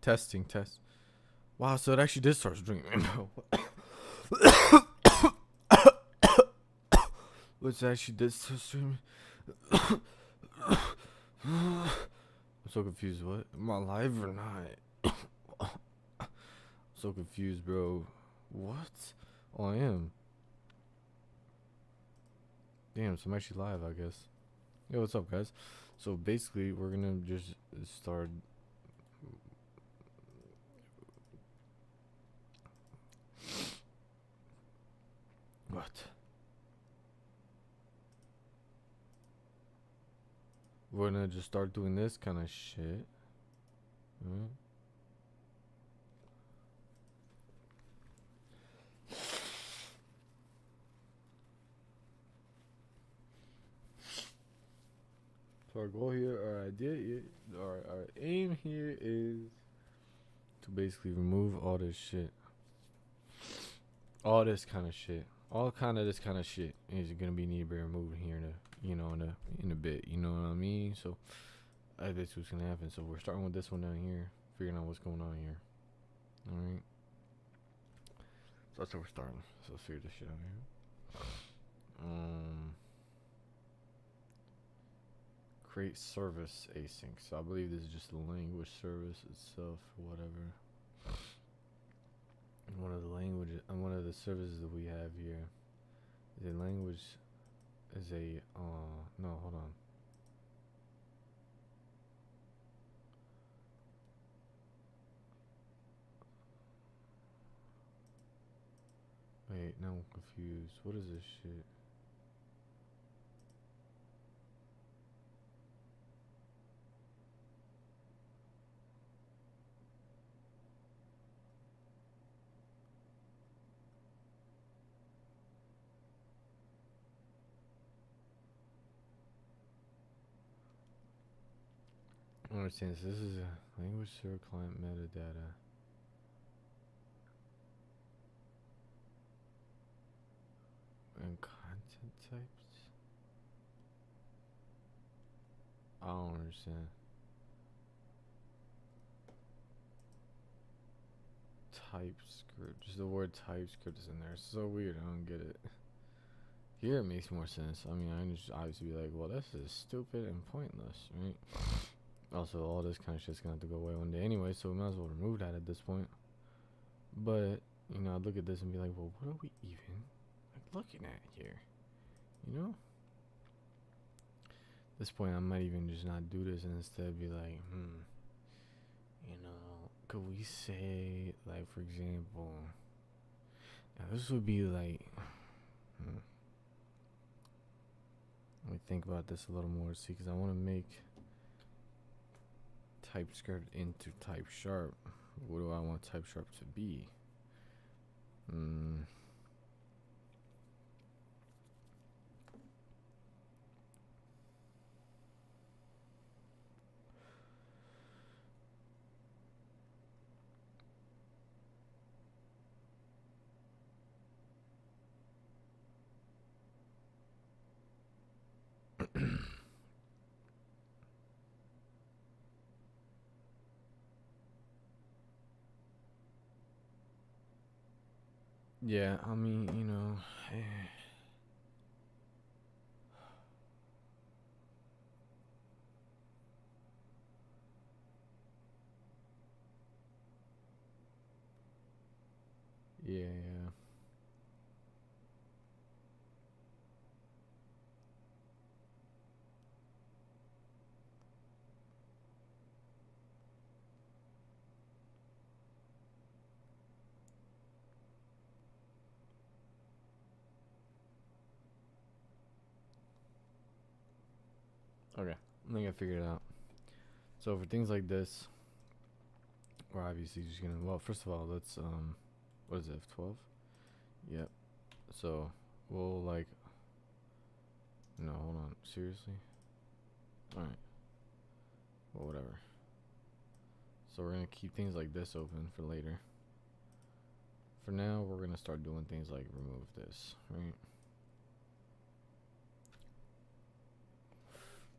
Testing, test. Wow, so it actually did start streaming, bro. Which actually did start streaming. I'm so confused. What? Am I live or not? So confused, bro. What? Oh, I am. Damn, so I'm actually live, I guess. Yo, what's up, guys? So basically, we're gonna just start. What? We're gonna just start doing this kind of shit. Hmm? So our goal here, our idea, our aim here is to basically remove all this shit, all this kind of shit, all kind of this kind of shit is gonna be need to be removed here in a, in a bit. You know what I mean? So that's what's gonna happen. So we're starting with this one down here, figuring out what's going on here. All right. So that's how we're starting. So let's figure this shit out here. Create service async. So I believe this is just the language service itself or whatever. One of the languages, one of the services that we have here is a language, is a, no, hold on. Wait, now I'm confused. What is this shit? I don't understand this. This is a language server client metadata. And content types? I don't understand. TypeScript. Just the word TypeScript is in there. It's so weird. I don't get it. Here it makes more sense. I mean, I just obviously be like, well, this is stupid and pointless, right? Also, all this kind of shit's gonna have to go away one day anyway, so we might as well remove that at this point. But, I'd look at this and be like, well, what are we even looking at here? You know? At this point, I might even just not do this and instead be like, could we say, like, for example, now this would be like, let me think about this a little more, see, because I want to make TypeScript into Type Sharp. What do I want Type Sharp to be? Yeah, I mean, yeah, yeah. Okay, I think I figured it out. So for things like this, we're obviously just gonna, well, first of all, let's, what is it, F12? Yep. So, we'll, like, no, hold on, seriously? Alright. Well, whatever. So we're gonna keep things like this open for later. For now, we're gonna start doing things like remove this, right?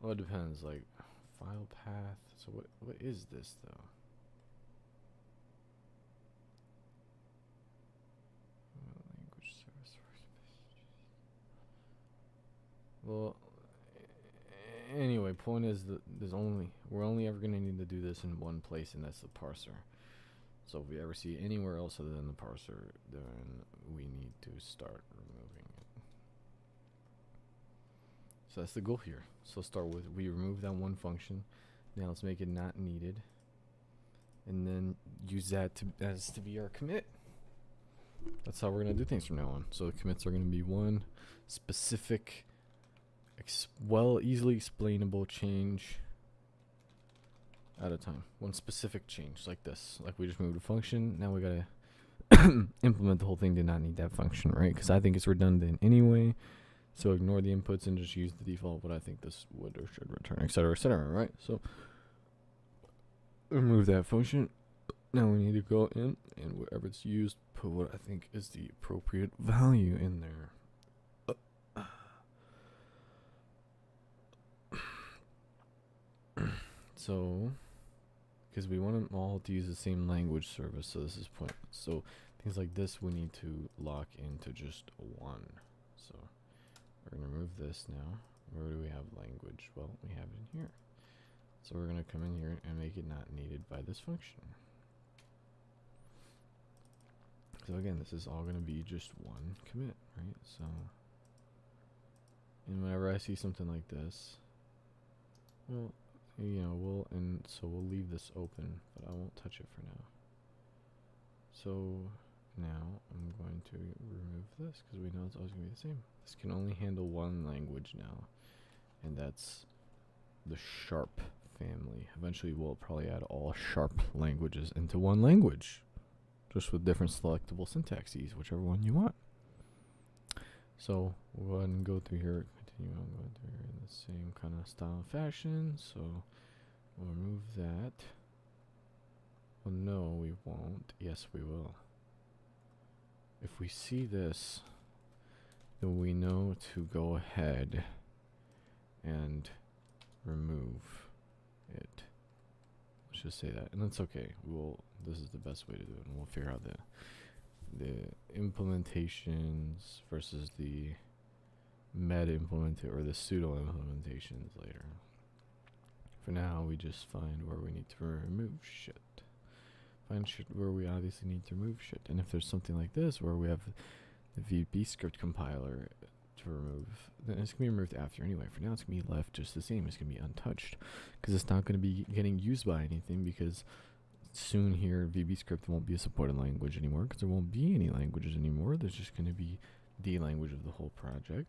Well, it depends, like, file path. So what is this, though? Well, anyway, point is that we're only ever gonna need to do this in one place, and that's the parser. So if we ever see it anywhere else other than the parser, then we need to start removing it. So that's the goal here. So start with, we remove that one function. Now let's make it not needed, and then use that to be our commit. That's how we're gonna do things from now on. So the commits are gonna be one specific, easily explainable change at a time. One specific change, like this. Like we just moved a function. Now we gotta implement the whole thing. Did not need that function, right? Because I think it's redundant anyway. So ignore the inputs and just use the default what I think this would or should return, etc., right? So remove that function. Now we need to go in, and wherever it's used, put what I think is the appropriate value in there. So, because we want them all to use the same language service, so this is point. So things like this we need to lock into just one. So we're gonna remove this now. Where do we have language? Well, we have it in here. So we're gonna come in here and make it not needed by this function. So again, this is all gonna be just one commit, right? So, and whenever I see something like this, well, you know, we'll leave this open, but I won't touch it for now. So now I'm going to remove this because we know it's always going to be the same. This can only handle one language now, and that's the Sharp family. Eventually we'll probably add all Sharp languages into one language, just with different selectable syntaxes, whichever one you want. So we'll go ahead and go through here, continue on going through here in the same kind of style fashion. So we'll remove that. Well, no, we won't. Yes, we will. If we see this, then we know to go ahead and remove it. Let's just say that, and that's okay. This is the best way to do it, and we'll figure out the implementations versus the meta implemented or the pseudo implementations later. For now, we just find where we need to remove shit. Find shit where we obviously need to remove shit. And if there's something like this where we have the VBScript compiler to remove, then it's going to be removed after anyway. For now, it's going to be left just the same. It's going to be untouched because it's not going to be getting used by anything, because soon here VBScript won't be a supported language anymore because there won't be any languages anymore. There's just going to be the language of the whole project.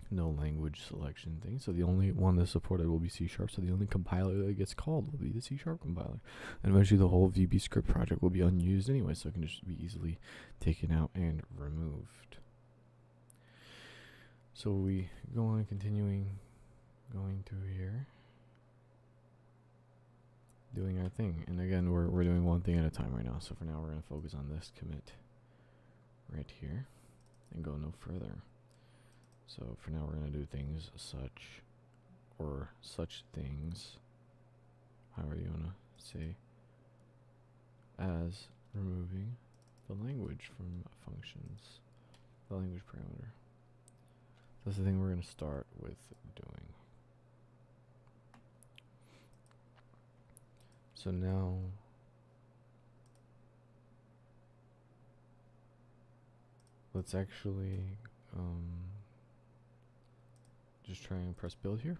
No language selection thing. So the only one that's supported will be C#. So the only compiler that gets called will be the C# compiler. And eventually the whole VBScript project will be unused anyway, so it can just be easily taken out and removed. So we go on continuing going through here, doing our thing. And again, we're doing one thing at a time right now. So for now, we're going to focus on this commit right here and go no further. So for now, we're going to do things such things, however you want to say, as removing the language from functions, the language parameter. That's the thing we're going to start with doing. So now let's actually just try and press build here.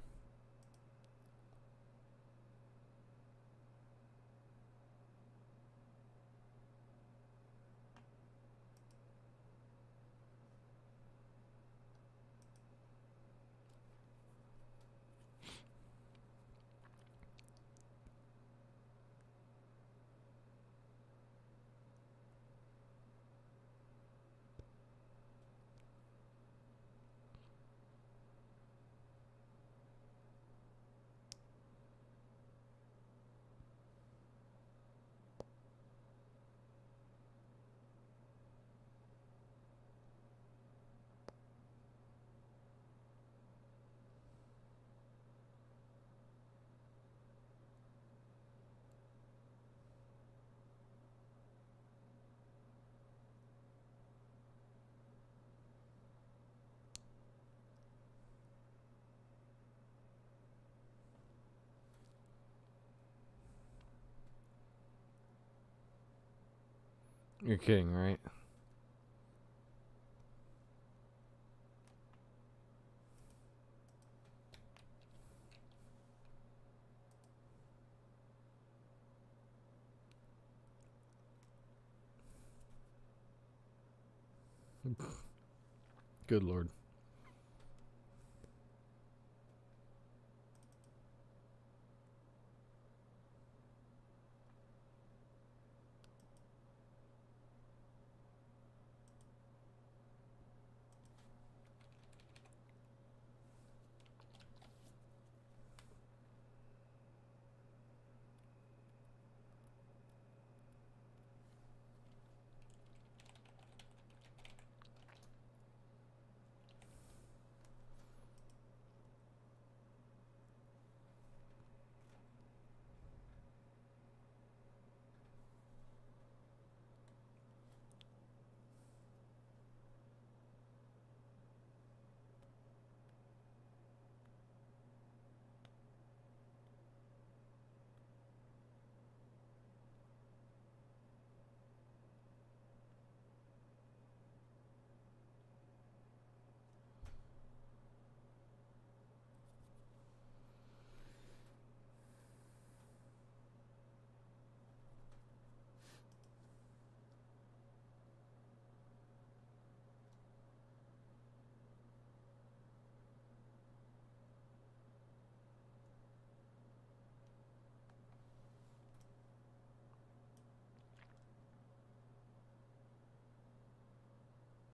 You're kidding, right? Good lord.